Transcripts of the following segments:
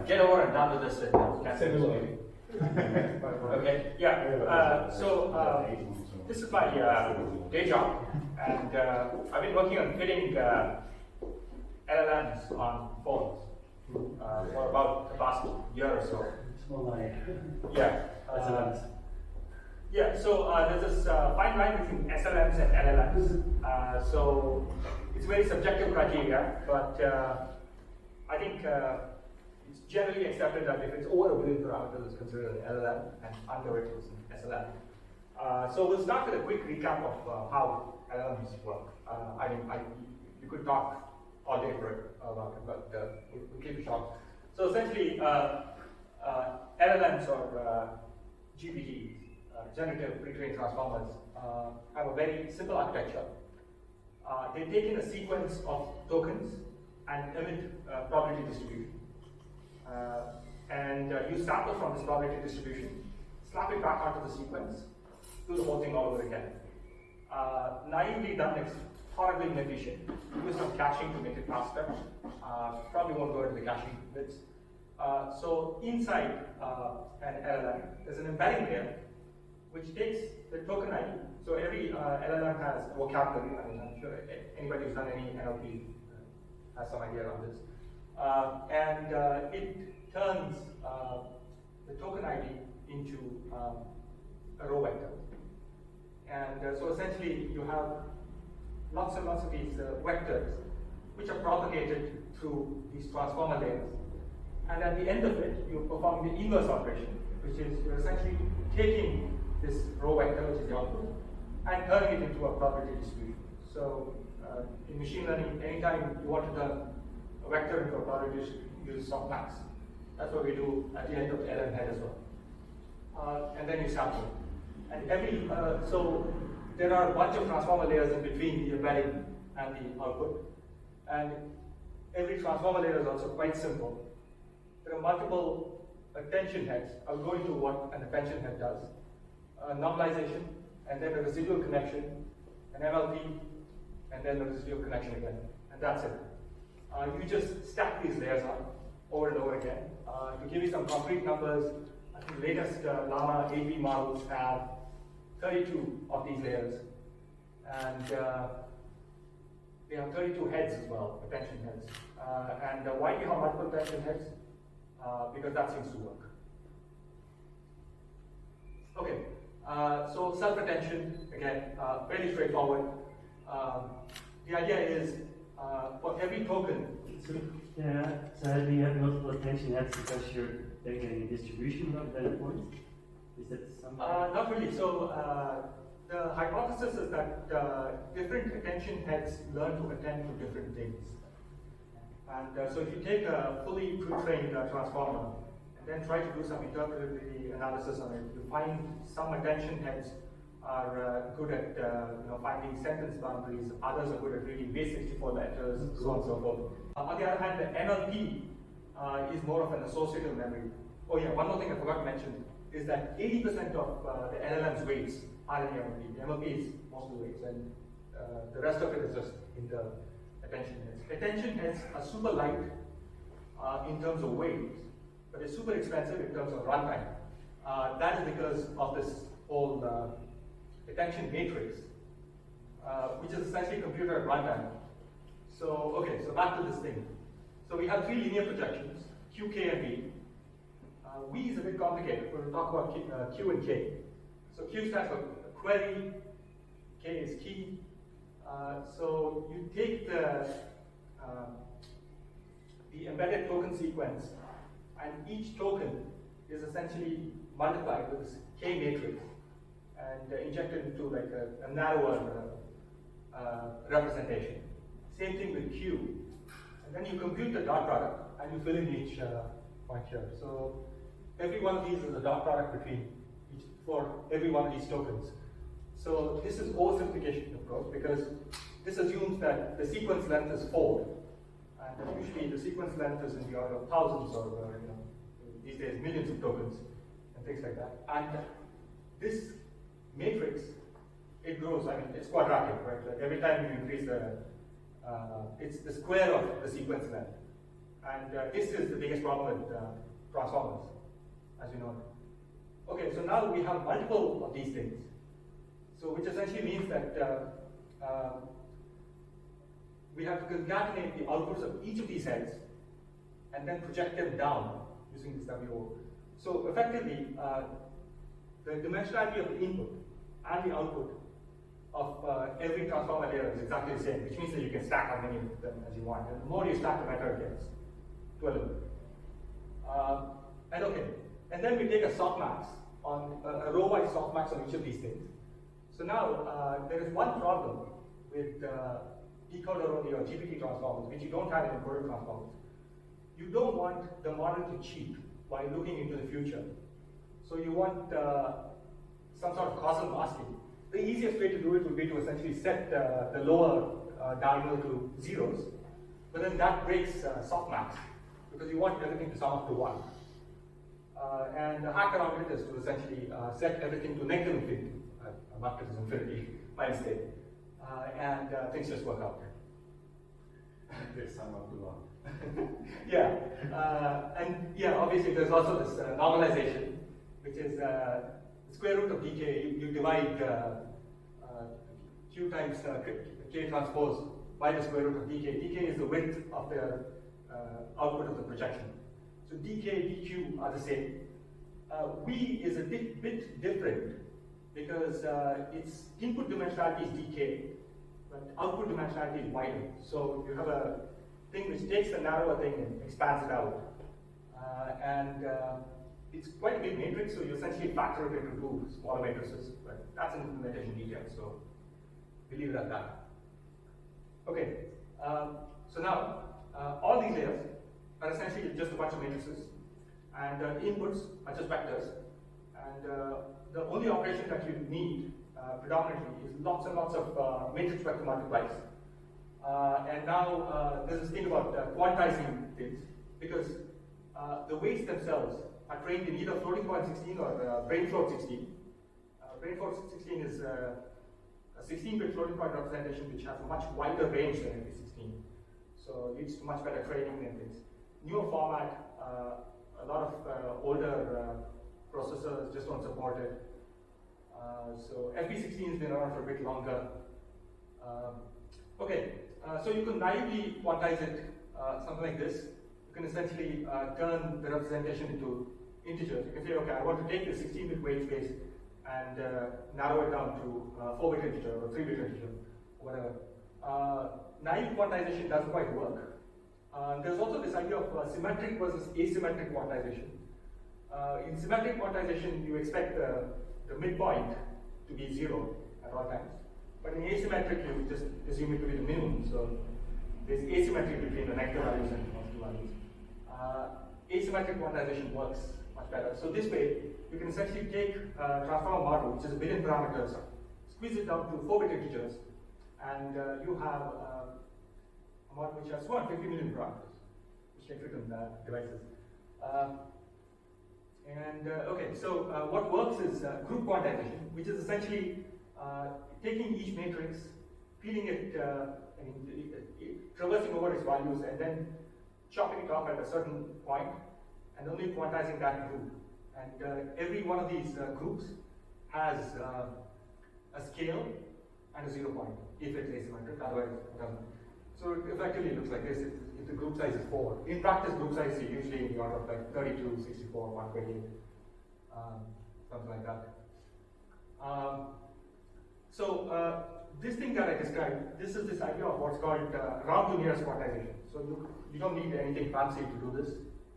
get over and done with this. Similarly. Okay, yeah. This is my day job, and I've been working on fitting LLMs on phones for about the past year or so. Small line. Yeah. SLMs. Yeah, so there's this fine line between SLMs and LLMs. So it's very subjective criteria, but I think it's generally accepted that if it's over a billion parameters, it's considered an LLM, and under it is an SLM. So we'll start with a quick recap of how LLMs work. You could talk all day about it, but we'll keep it short. So essentially, LLMs or GPTs, generative pre-trained transformers, have a very simple architecture. They take in a sequence of tokens and emit probability distribution. You sample from this probability distribution, slap it back onto the sequence, do the whole thing all over again. Naively done, it's horribly inefficient. Use some caching to make it faster. Probably won't go into the caching bits. So inside an LLM, there's an embedding layer which takes the token ID. So every LLM has vocabulary. I mean, I'm sure anybody who's done any NLP has some idea on this. It turns the token ID into a row vector. So essentially, you have lots and lots of these vectors which are propagated through these transformer layers. And at the end of it, you perform the inverse operation, which is you're essentially taking this row vector, which is the output, and turning it into a probability distribution. So in machine learning, anytime you want to turn a vector into a probability distribution, you use softmax. That's what we do at the end of the LM head as well. And then you sample. And so there are a bunch of transformer layers in between the embedding and the output. And every transformer layer is also quite simple. There are multiple attention heads. I'll go into what an attention head does. Normalization, and then a residual connection, an MLP, and then a residual connection again. And that's it. You just stack these layers up over and over again. To give you some concrete numbers, I think the latest Llama 8B models have 32 of these layers. And they have 32 heads as well, attention heads. Why do you have multiple attention heads? Because that seems to work. Okay, so self-attention, again, fairly straightforward. The idea is for every token. So do you have multiple attention heads because you're taking a distribution of data points? Is that something? Not really. So the hypothesis is that different attention heads learn to attend to different things. And so if you take a fully pre-trained transformer and then try to do some interpretability analysis on it, you find some attention heads are good at finding sentence boundaries, others are good at reading base 64 letters, so on and so forth. On the other hand, the NLP is more of an associative memory. Oh yeah, one more thing I forgot to mention is that 80% of the LLM's weights are in the NLP. The NLP is most of the weights, and the rest of it is just in the attention heads. Attention heads are super light in terms of weight, but it's super expensive in terms of runtime. That is because of this whole attention matrix, which is essentially computer at runtime. So, okay, so back to this thing. So we have three linear projections, Q, K, and V. V is a bit complicated. We're going to talk about Q and K. So Q stands for query, K is key. So you take the embedded token sequence, and each token is essentially multiplied with this K matrix and injected into like a narrower representation. Same thing with Q. And then you compute the dot product and you fill in each point here. So every one of these is a dot product for every one of these tokens. So this is oversimplification approach because this assumes that the sequence length is 4. And usually the sequence length is in the order of thousands or these days millions of tokens and things like that. And this matrix, it grows. I mean, it's quadratic, right? Like every time you increase it's the square of the sequence length. And this is the biggest problem with transformers, as you know. Okay, so now we have multiple of these things. So which essentially means that we have to concatenate the outputs of each of these heads and then project them down using this WO. So effectively, the dimensionality of the input and the output of every transformer layer is exactly the same, which means that you can stack how many of them as you want. And the more you stack, the better it gets to a limit. And then we take a softmax on a row-wise softmax on each of these things. So now there is one problem with decoder-only or GPT transformers, which you don't have in encoder transformers. You don't want the model to cheat while looking into the future. So you want some sort of causal masking. The easiest way to do it would be to essentially set the lower diagonal to zeros, but then that breaks softmax because you want everything to sum up to 1. And the hack around it is to essentially set everything to negative infinity. I marked it as infinity by mistake. And things just work out. They sum up to 1. Yeah, and yeah, obviously there's also this normalization, which is the square root of dk. You divide q times k transpose by the square root of dk. Dk is the width of the output of the projection. So dk, dq are the same. V is a bit different because its input dimensionality is dk, but output dimensionality is wider. So you have a thing which takes the narrower thing and expands it out. It's quite a big matrix, so you essentially factor it into 2 smaller matrices, but that's an implementation detail, so we'll leave it at that. Okay, so now all these layers are essentially just a bunch of matrices, and the inputs are just vectors, and the only operation that you need predominantly is lots and lots of matrix vector multiplies. And now there's this thing about quantizing things, because the weights themselves are trained in either floating point 16 or brain float 16. Brain float 16 is a 16-bit floating point representation which has a much wider range than MP16. So leads to much better training and things. Newer format, a lot of older processors just don't support it. So FP16 has been around for a bit longer. So you can naively quantize it something like this. You can essentially turn the representation into integers. You can say, okay, I want to take the 16-bit weight space and narrow it down to 4-bit integer or 3-bit integer, or whatever. Naive quantization doesn't quite work. There's also this idea of symmetric versus asymmetric quantization. In symmetric quantization, you expect the midpoint to be 0 at all times. But in asymmetric, you just assume it to be the minimum. So there's asymmetry between the negative values and positive values. Asymmetric quantization works much better. So this way, you can essentially take a transformer model, which is 1 billion parameters, squeeze it down to 4-bit integers, and you have a model which has 250 million parameters, which can fit on devices. What works is group quantization, which is essentially taking each matrix, feeding it, traversing over its values, and then chopping it off at a certain point, and only quantizing that group. And every one of these groups has a scale and a 0 point, if it's asymmetric, otherwise it doesn't. So it effectively looks like this if the group size is 4. In practice, group size is usually in the order of like 32, 64, 128, something like that. This thing that I described, this is this idea of what's called round to nearest quantization. So you don't need anything fancy to do this.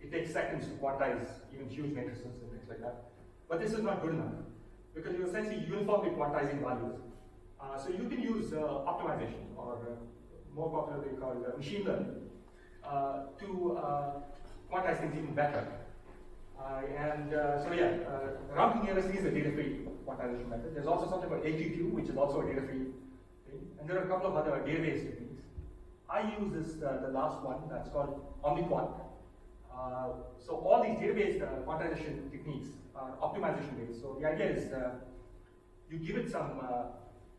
It takes seconds to quantize even huge matrices and things like that. But this is not good enough because you're essentially uniformly quantizing values. So you can use optimization, or more popularly called machine learning, to quantize things even better. Round to nearest is a data-free quantization method. There's also something called AQQ, which is also a data-free thing. And there are a couple of other database techniques. I use this, the last one, that's called OmniQuant. So all these database quantization techniques are optimization based. So the idea is you give it some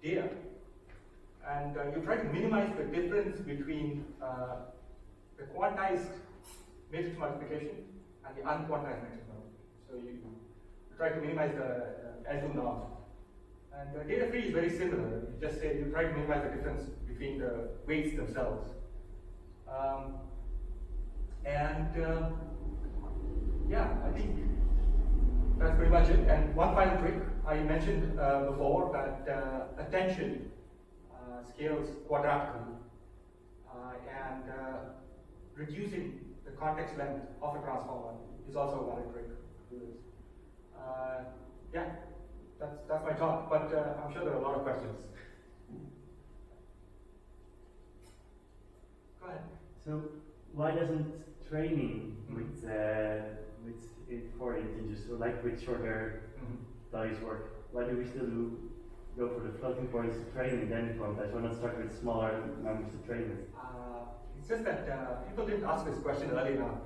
data, and you try to minimize the difference between the quantized matrix multiplication and the unquantized matrix multiplication. So you try to minimize the L2 norms. And data free is very similar. You just say you try to minimize the difference between the weights themselves. Yeah, I think that's pretty much it. And one final trick I mentioned before, that attention scales quadratically, and reducing the context length of a transformer is also a valid trick to do this. Yeah, that's my talk, but I'm sure there are a lot of questions. Go ahead. So why doesn't training with it for integers, so like with shorter values work? Why do we still go for the floating points to train and then quantize? Why not start with smaller numbers to train with? It's just that people didn't ask this question early enough.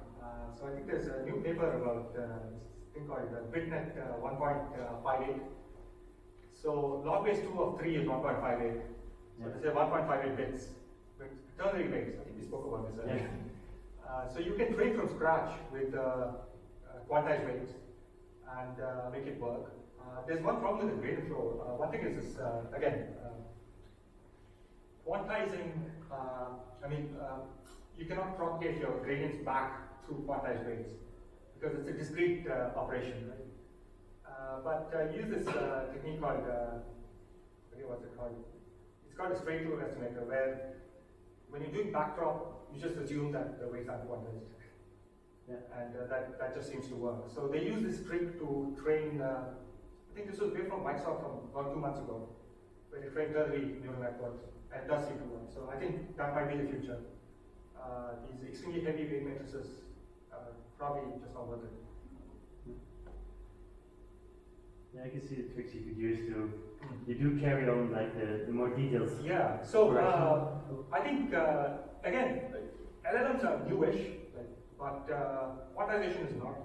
So I think there's a new paper about this thing called BitNet 1.58. So log base 2 of 3 is 1.58. So let's say 1.58 bits. But ternary bits, I think we spoke about this earlier. So you can train from scratch with quantized weights and make it work. There's one problem with the gradient flow. One thing is this, again, quantizing, you cannot propagate your gradients back through quantized weights because it's a discrete operation, right? But use this technique called, I forget what's it called. It's called a straight through estimator, where when you're doing backdrop, you just assume that the weights are quantized. Yeah. And that just seems to work. So they use this trick to train, I think this was made from Microsoft from about 2 months ago, where they trained ternary neural networks, and it does seem to work. So I think that might be the future. These extremely heavy weight matrices probably just not worth it. Yeah, I can see the tricks you could use to. You do carry on like the more details. Yeah. So I think again, LLMs are newish, but quantization is not.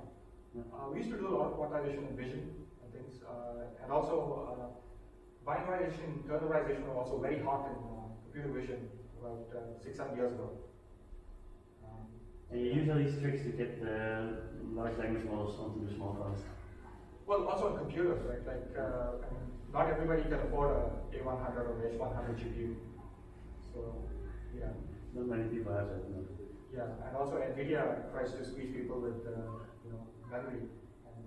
We used to do a lot of quantization in vision and things, and also binarization, ternarization were also very hot in computer vision about 6-7 years ago. And you use all these tricks to get the large language models onto the small phones. Well, also on computers, right? Like, not everybody can afford a A100 or H100 GPU. So, yeah. Not many people have that. No. Yeah, and also NVIDIA tries to squeeze people with, memory. And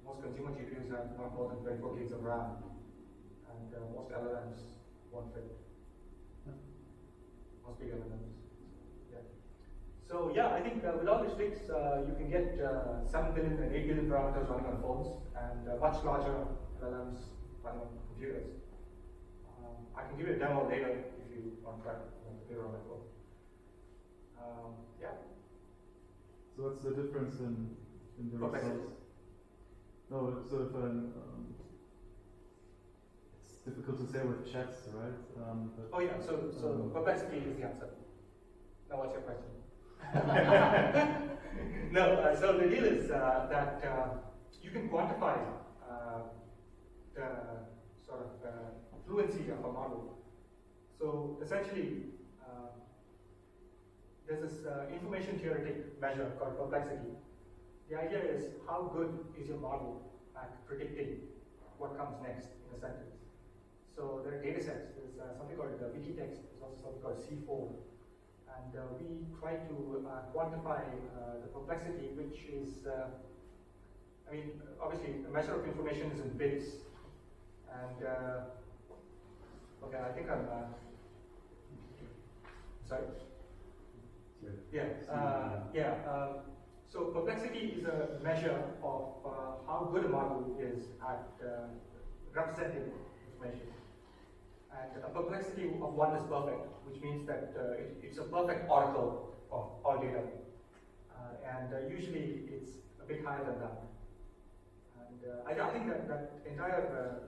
most consumer GPUs have not more than 24 gigs of RAM. And most LLMs won't fit. Most big LLMs. Yeah. So yeah, I think with all these tricks, you can get 7 billion and 8 billion parameters running on phones, and much larger LLMs running on computers. I can give you a demo later if you want to try the neural network. Yeah. So what's the difference in the results? No, so if it's difficult to say with chats, right? Oh yeah, so perplexity is the answer. Now what's your question? No, so the deal is that you can quantify the sort of fluency of a model. So essentially, there's this information theoretic measure called perplexity. The idea is how good is your model at predicting what comes next in a sentence. So there are data sets. There's something called Wikitext. There's also something called C4. And we try to quantify the perplexity, which is, obviously, a measure of information is in bits. And, okay, I think I'm, sorry? Yeah, so perplexity is a measure of how good a model is at representing information. And a perplexity of 1 is perfect, which means that it's a perfect oracle of all data. And usually it's a bit higher than that. And I think that entire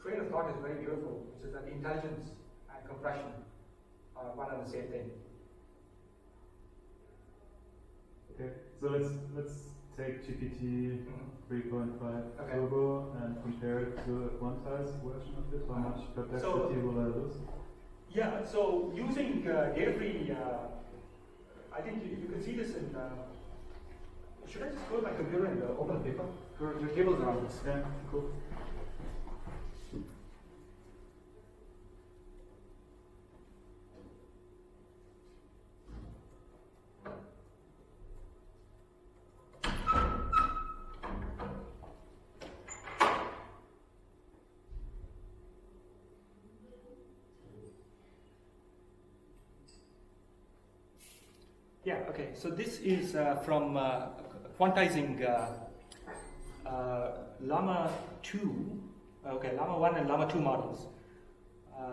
train of thought is very beautiful, which is that intelligence and compression are one and the same thing. Okay, so let's take GPT 3.5 Turbo and compare it to a quantized version of it. How much perplexity will I lose? Yeah, so using data free, I think you can see this in Should I just go to my computer and open a paper? There are tables around this. Yeah, cool. Yeah, okay, so this is from quantizing Llama 2, Llama 1 and Llama 2 models.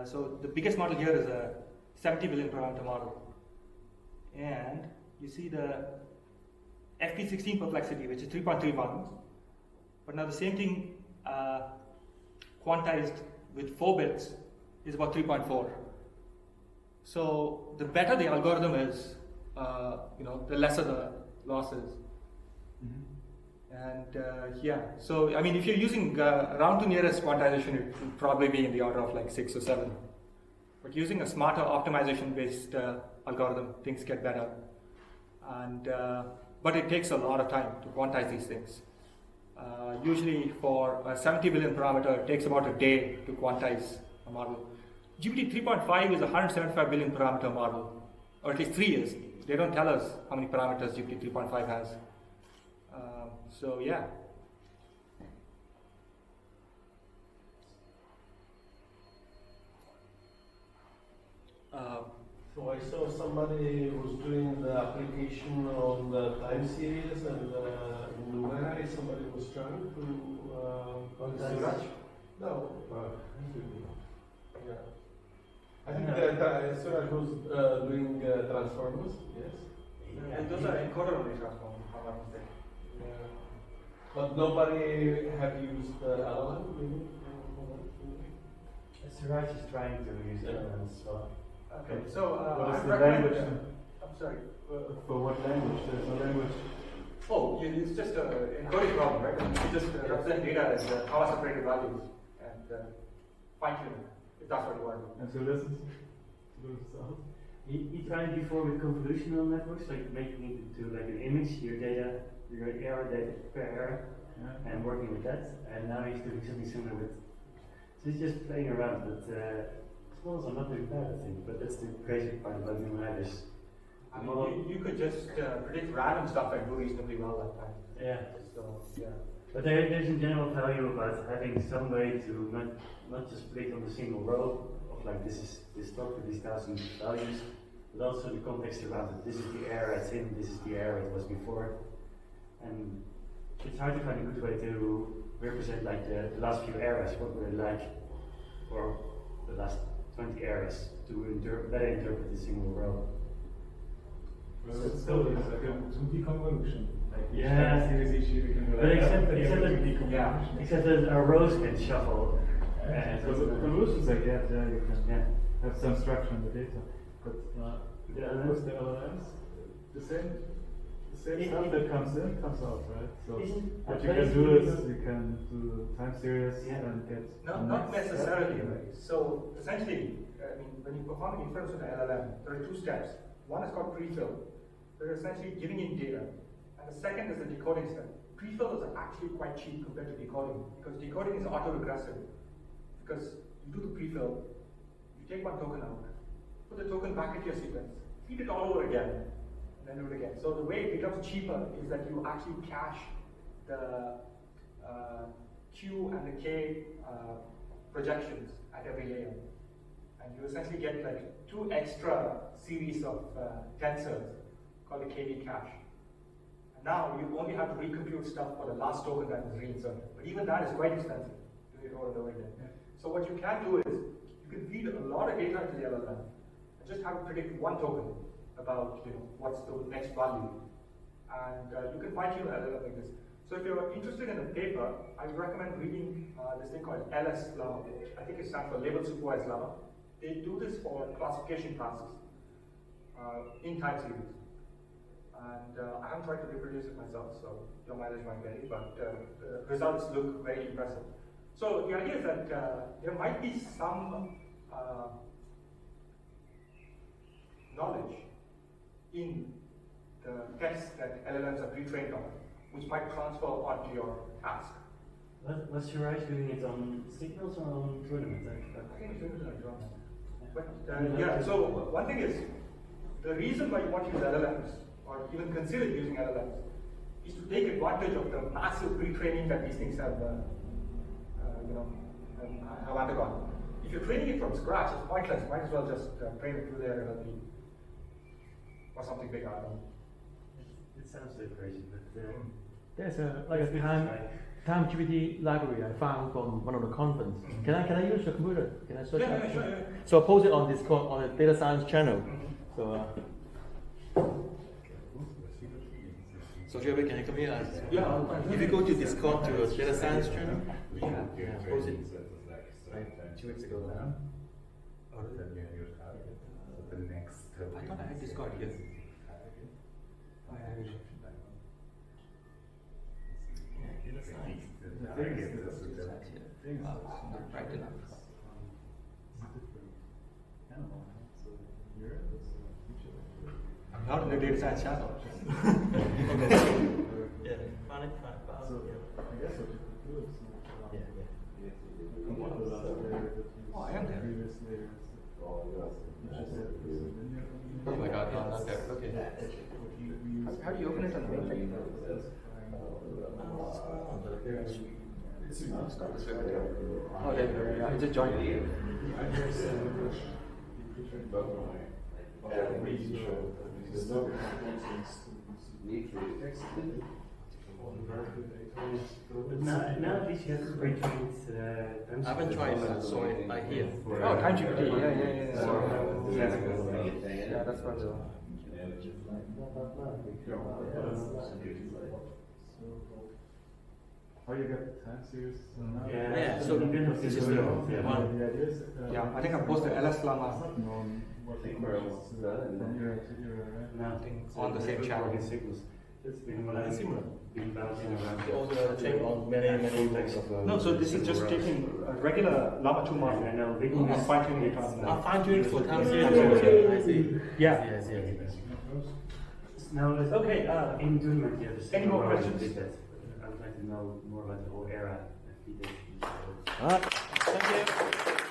So the biggest model here is a 70 billion parameter model. And you see the FP16 perplexity, which is 3.31. But now the same thing quantized with 4 bits is about 3.4. So the better the algorithm is, the lesser the losses. And yeah, so I mean, if you're using round to nearest quantization, it would probably be in the order of like 6 or 7. But using a smarter optimization-based algorithm, things get better. And but it takes a lot of time to quantize these things. Usually, for a 70 billion parameter, it takes about a day to quantize a model. GPT 3.5 is a 175 billion parameter model, or at least 3 years. They don't tell us how many parameters GPT 3.5 has. So yeah. So I saw somebody was doing the application on the time series and Numerai. Somebody was trying to. Suraj? No. Yeah. I think that Suraj was doing transformers. Yes. And those are encoder-only transformers, if I'm not mistaken. Yeah. But nobody have used LLM. Maybe? Suraj is trying to use LLMs as well. Okay, so what is I the recommend. language? I'm sorry. For what language? There's no language. Oh, it's just an encoding problem, right? You just represent data as comma-separated values and fine-tune it, if that's what you want to do. And so listen to the results. He tried before with convolutional networks, like making it into like an image, your data, your error data per error, and working with that. And now he's doing something similar with. So he's just playing around, but his models are not doing bad, I think. But that's the crazy part about Numerai. I mean, you could just predict random stuff and do reasonably well that time. Yeah. So yeah. But there's a general value about having some way to not just predict on a single row of like this is this stock with these 1,000 values, but also the context around it. This is the error it's in, this is the error it was before. And it's hard to find a good way to represent like the last few eras, what were they like, or the last 20 eras to better interpret the single row. Well, it's still like a 2D convolution. Like Yeah. series each year we can do But like except that. that, Yeah. except that our rows can shuffle. So the convolutions I get, you can have some structure in the data. But with the LLMs, the same stuff that comes in comes out, right? So what you can do is you can do time series and get Not necessarily, right? So essentially, I mean, when you perform inference with an LLM, there are 2 steps. One is called prefill. They're essentially giving in data. And the second is the decoding step. Prefill is actually quite cheap compared to decoding, because decoding is auto-regressive. Because you do the prefill, you take one token out, put the token back into your sequence, feed it all over again, and then do it again. So the way it becomes cheaper is that you actually cache the Q and the K projections at every layer. And you essentially get like 2 extra series of tensors called the KV cache. And now you only have to recompute stuff for the last token that is reinserted. But even that is quite expensive to do it over and over again. So what you can do is, you can feed a lot of data into the LLM and just have it predict one token about what's the next value. And you can fine tune the LLM like this. So if you're interested in a paper, I would recommend reading this thing called LS Llama. I think it stands for Label Supervised Llama. They do this for classification tasks in time series. And I haven't tried to reproduce it myself, so your mileage might vary, but the results look very impressive. So the idea is that there might be some knowledge in the text that LLMs are pre-trained on, which might transfer onto your task. Was your eyes doing it on signals or on tournaments? I think it's doing it on your own. But yeah, so one thing is, the reason why you want to use LLMs, or even consider using LLMs, is to take advantage of the massive pre-training that these things have, have undergone. If you're training it from scratch, it's pointless. Might as well just train it through their NLP or something bigger. I don't know. It sounds so crazy, but There's a time GPT library I found from one of the conference. Can I use your computer? Can I search? Yeah, sure. So I post it on Discord on the data science channel. So. So Jerry, can you come here? Yeah. If you go to Discord to the data science channel, post it like 2 weeks ago. Or then the next. I thought I had Discord here. Right enough. I'm not in the data science channel. Yeah, fine. So I guess what you could do is Oh, I am there. Oh my god, no, not there. Okay. How do you open it on the main? Oh, there you go. Yeah, I just joined. But now at least you have to pre-trained I haven't tried, so I hear. Oh, time GPT. Yeah, that's what. How you get the time series? Yeah, so this is the one. Yeah, I think I posted LS Lama on the same channel. It's been similar. Been bouncing around. Also check on many types of. No, so this is just taking a regular Llama 2 model I know. and fine-tuning it on. Fine-tuning for time series. I see. Yeah. Yes. Now, okay, in tournament, yeah, Any more questions? I would like to know more about the whole era of feedback. Alright, thank you.